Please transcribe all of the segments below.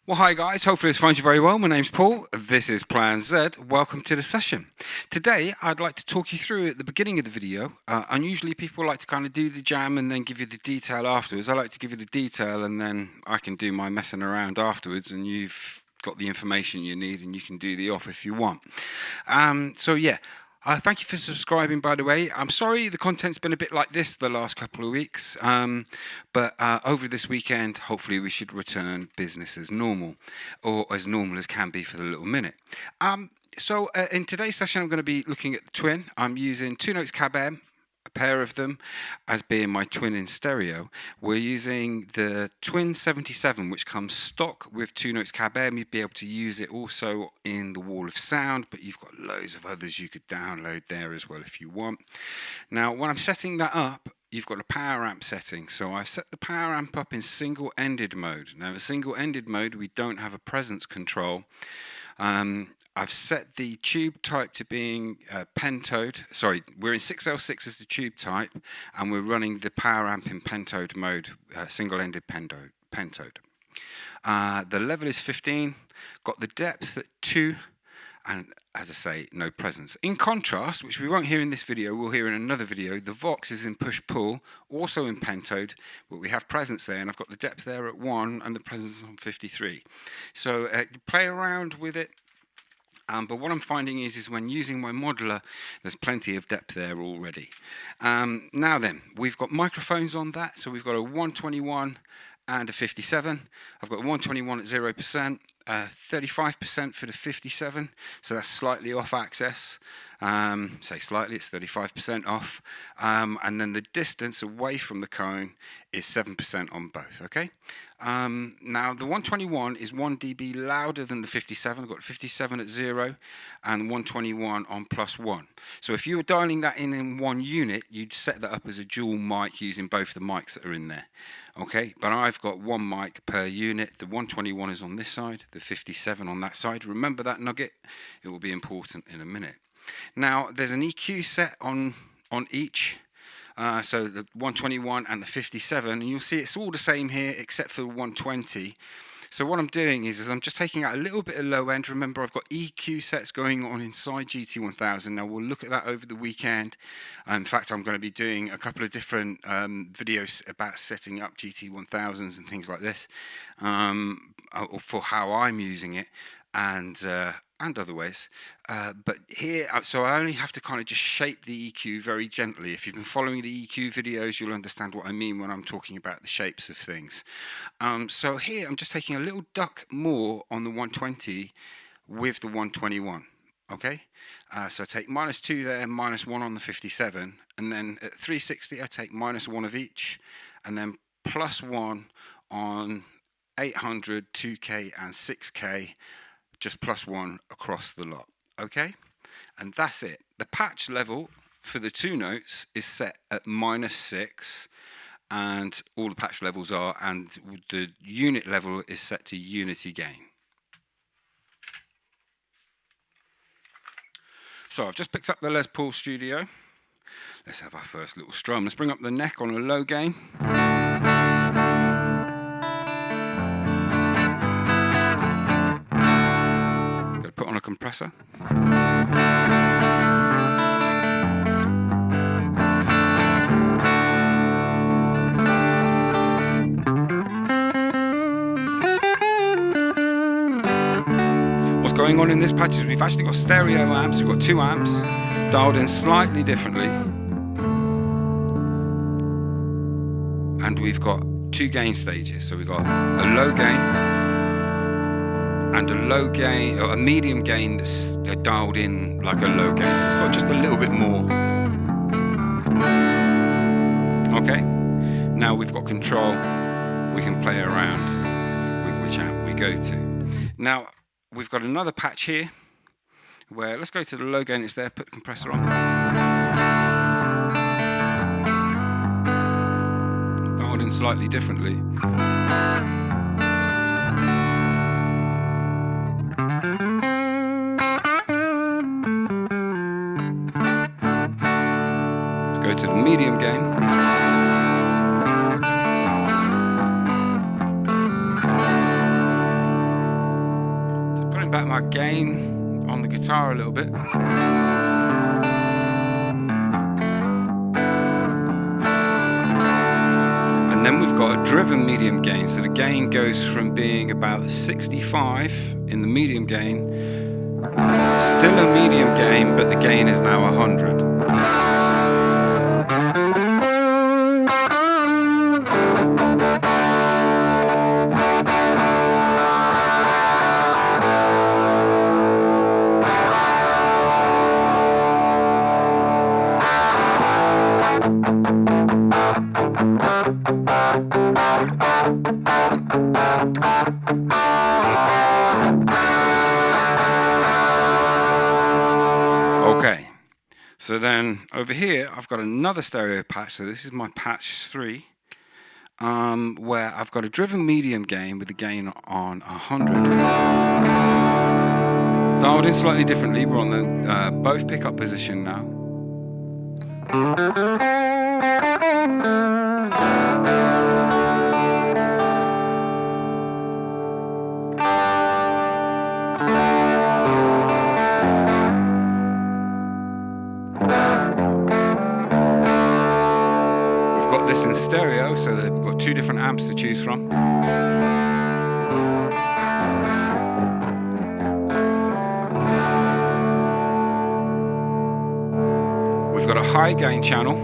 Well, hi guys, hopefully this finds you very well. My name's Paul, this is Plan Z. Welcome to the session. Today I'd like to talk you through at the beginning of the video. Unusually people like to kind of do the jam and then give you the detail afterwards. I like to give you the detail and then I can do my messing around afterwards and you've got the information you need and you can do the off if you want. Thank you for subscribing, by the way. I'm sorry the content's been a bit like this the last couple of weeks, but over this weekend, hopefully we should return business as normal, or as normal as can be for the little minute. In today's session, I'm going to be looking at the twin. I'm using Two Notes Cab M, a pair of them, as being my twin in stereo. We're using the Twin 77, which comes stock with Two Notes Cab M. You'd be able to use it also in the Wall of Sound, but you've got loads of others you could download there as well if you want. Now, when I'm setting that up, you've got a power amp setting. So I've set the power amp up in single-ended mode. Now, in single-ended mode, we don't have a presence control. I've set the tube type to being pentode. Sorry, we're in 6L6 as the tube type, and we're running the power amp in pentode mode, single-ended pentode. The level is 15, got the depth at 2, and as I say, no presence. In contrast, which we won't hear in this video, we'll hear in another video, the Vox is in push-pull, also in pentode, but we have presence there, and I've got the depth there at 1 and the presence on 53. So play around with it. But what I'm finding is when using my modular, there's plenty of depth there already. Now then, we've got microphones on that. So we've got a 121 and a 57. I've got a 121 at 0%, 35% for the 57. So that's slightly off access. Say slightly, it's 35% off. And then the distance away from the cone is 7% on both, okay? Now the 121 is 1 dB louder than the 57. I've got 57 at 0 and 121 on +1. So if you were dialing that in one unit, you'd set that up as a dual mic using both the mics that are in there. Okay, but I've got one mic per unit. The 121 is on this side, the 57 on that side. Remember that nugget? It will be important in a minute. Now there's an EQ set on each. So the 121 and the 57, and you'll see it's all the same here except for the 120. So what I'm doing is I'm just taking out a little bit of low end. Remember, I've got EQ sets going on inside GT1000. Now we'll look at that over the weekend. In fact, I'm going to be doing a couple of different videos about setting up GT1000s and things like this, for how I'm using it, and other ways. But here, so I only have to kind of just shape the EQ very gently. If you've been following the EQ videos, you'll understand what I mean when I'm talking about the shapes of things. So here, I'm just taking a little duck more on the 120 with the 121. Okay, so I take -2 there, -1 on the 57, and then at 360, I take -1 of each, and then +1 on 800, 2K, and 6K. Just +1 across the lot, okay? And that's it. The patch level for the two notes is set at -6, and all the patch levels are, and the unit level is set to unity gain. So I've just picked up the Les Paul Studio. Let's have our first little strum. Let's bring up the neck on a low gain. Put on a compressor. What's going on in this patch is we've actually got stereo amps. We've got 2 amps dialed in slightly differently, and we've got 2 gain stages. So we've got a low gain and a low gain, or a medium gain that's dialed in like a low gain. So it's got just a little bit more. Okay, now we've got control. We can play around with which amp we go to. Now we've got another patch here where, let's go to the low gain, it's there, put the compressor on. Dialed in slightly differently. Go to the medium gain. back my gain on the guitar a little bit. And then we've got a driven medium gain, so the gain goes from being about 65 in the medium gain, still a medium gain, but the gain is now 100. Okay, so then over here I've got another stereo patch. So this is my patch 3, where I've got a driven medium gain with the gain on 100. Dialed in slightly differently. We're on the both pickup position now. This in stereo, so that we've got 2 different amps to choose from. We've got a high gain channel.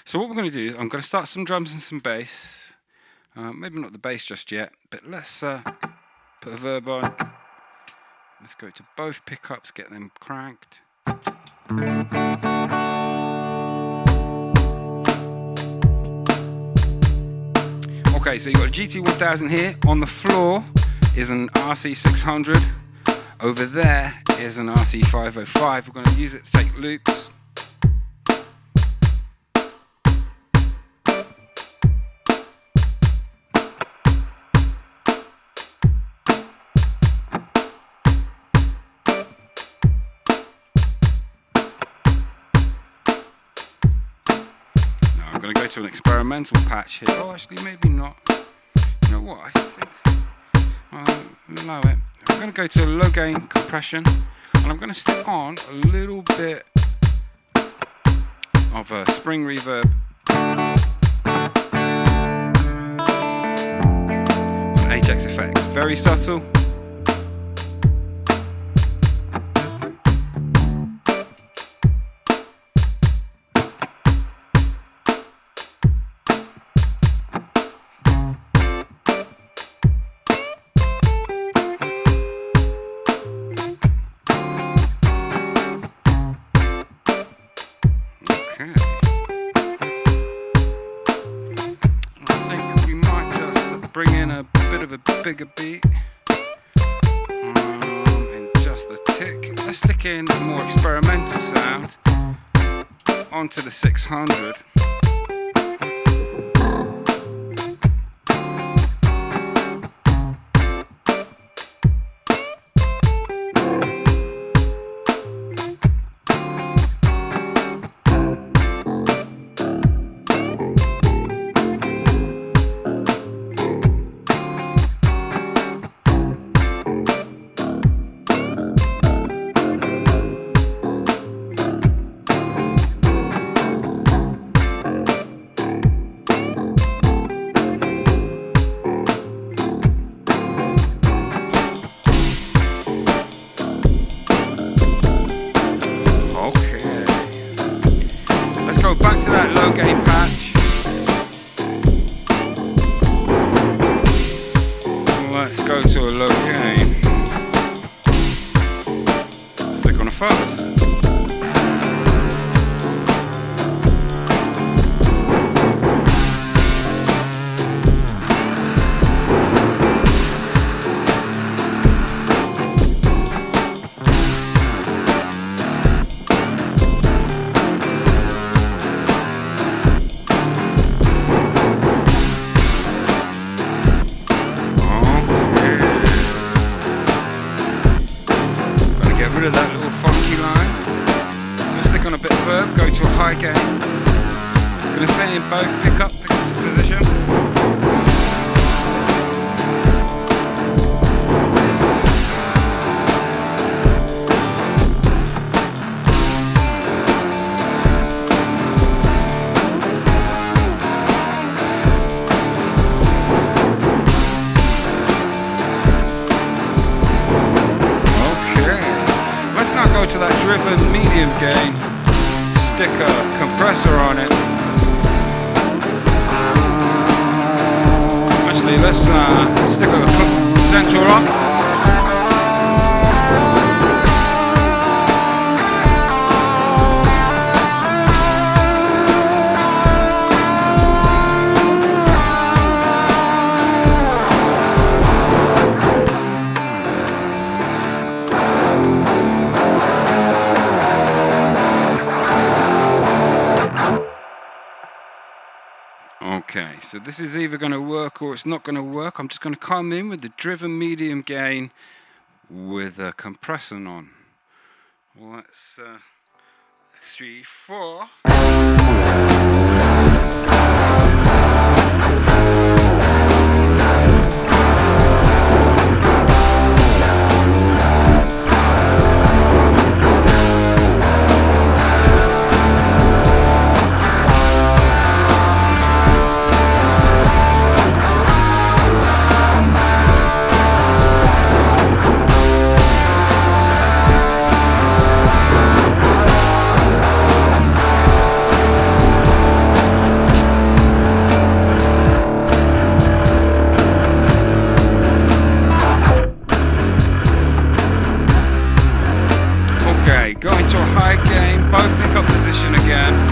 So what we're going to do is I'm going to start some drums and some bass. Maybe not the bass just yet, but let's put a verb on. Let's go to both pickups, get them cranked. Okay, so you've got a GT-1000 here. On the floor is an RC600. Over there is an RC505. We're going to use it to take loops. I'm going to go to an experimental patch here. Oh, actually, maybe not. You know what? I think I'll allow it. I'm going to go to low gain compression, and I'm going to stick on a little bit of a spring reverb on HX effects. Very subtle. Bring in a bit of a bigger beat and just a tick. Let's stick in a more experimental sound onto the 600. Back to that low gain patch. Let's go to a low gain. Stick on a fuzz. a bit further, go to a high gain. Going to stay in both pickup position. To that driven medium gain, stick a compressor on it. Actually, let's stick a central on. Okay, so this is either going to work or it's not going to work. I'm just going to come in with the driven medium gain with a compressor on. Well, that's 3, 4. Going to a high gain, both pickup position again.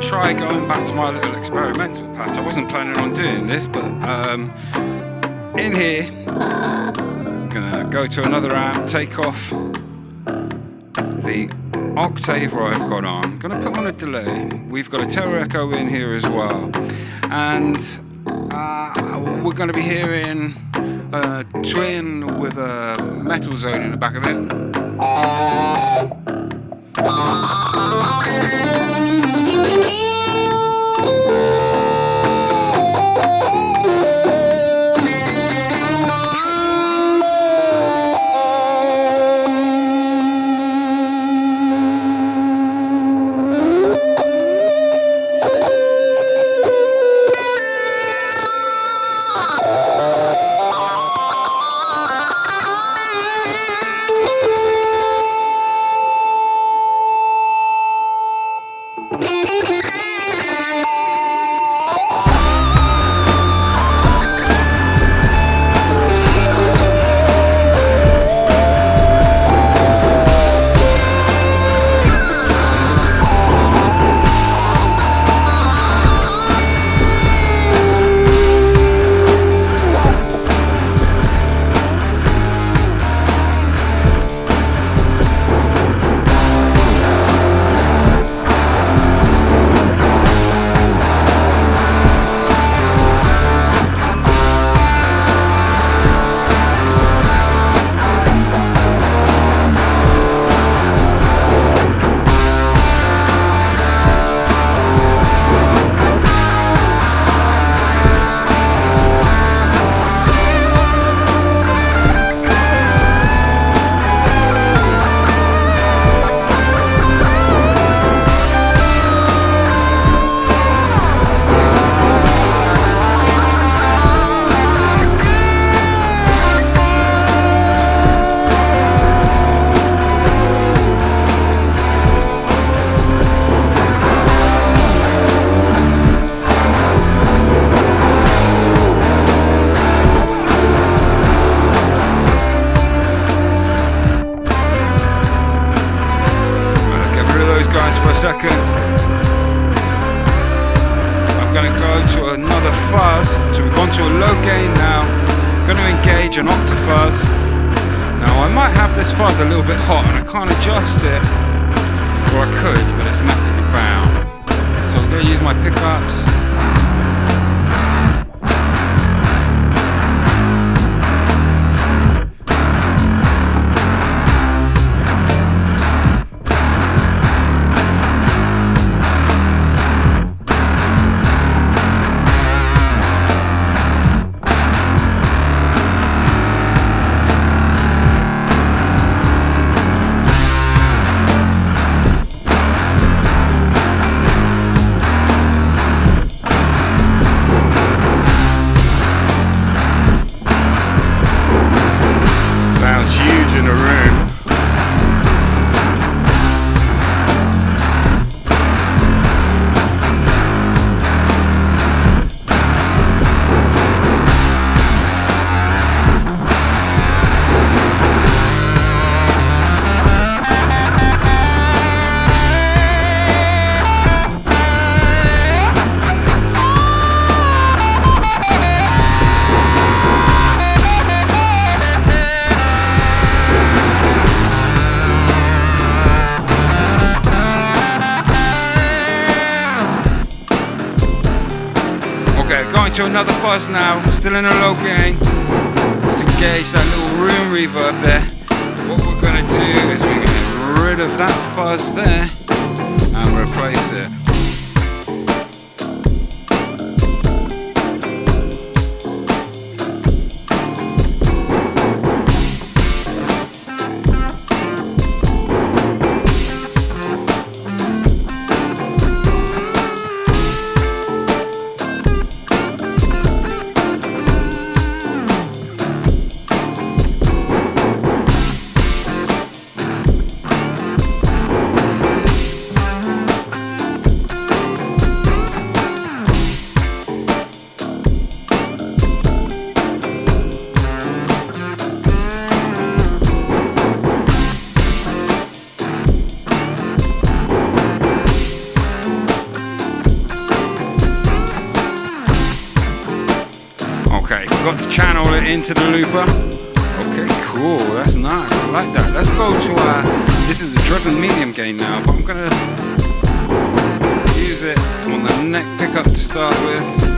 Try going back to my little experimental patch. I wasn't planning on doing this, but in here I'm gonna go to another amp, take off the octaver I've got on. I'm gonna put on a delay. We've got a Terra Echo in here as well, and we're gonna be hearing a twin with a metal zone in the back of it. second. I'm going to go to another fuzz. So we've gone to a low gain now. Going to engage an octafuzz. Now I might have this fuzz a little bit hot and I can't adjust it. Or I could, but it's messing about. So I'm going to use my pickups. To another fuzz now, still in a low gain. Let's engage that little room reverb there. What we're going to do is we're going to get rid of that fuzz there and replace it. Got to channel it into the looper. Okay, cool, that's nice, I like that. Let's go to this is a driven medium gain now, but I'm gonna use it on the neck pickup to start with.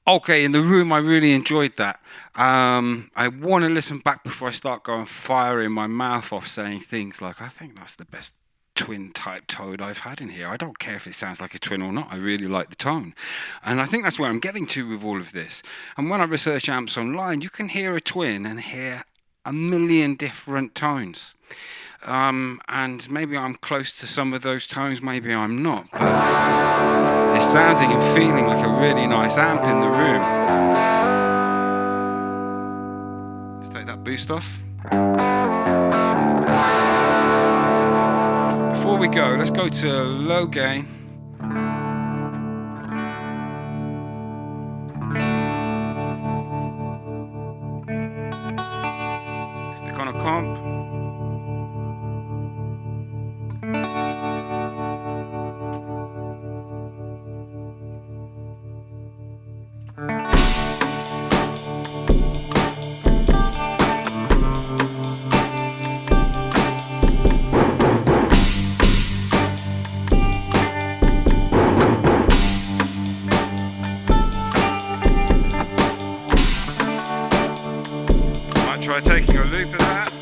Okay, in the room, I really enjoyed that. I want to listen back before I start going firing my mouth off saying things like, I think that's the best twin type tone I've had in here. I don't care if it sounds like a twin or not. I really like the tone. And I think that's where I'm getting to with all of this. And when I research amps online, you can hear a twin and hear a million different tones. And maybe I'm close to some of those tones, maybe I'm not, but it's sounding and feeling like a really nice amp in the room. Let's take that boost off. Before we go, let's go to low gain. Stick on a comp. Try taking a loop of that.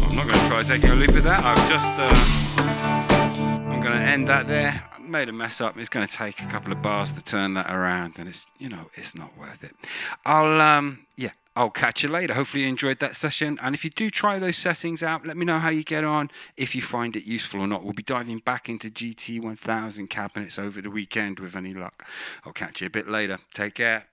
I'm not going to try taking a loop of that. I've just I'm going to end that there. I made a mess up. It's going to take a couple of bars to turn that around, and it's, you know, it's not worth it. I'll catch you later. Hopefully you enjoyed that session, and if you do try those settings out, let me know how you get on, if you find it useful or not. We'll be diving back into GT-1000 cabinets over the weekend with any luck. I'll catch you a bit later. Take care.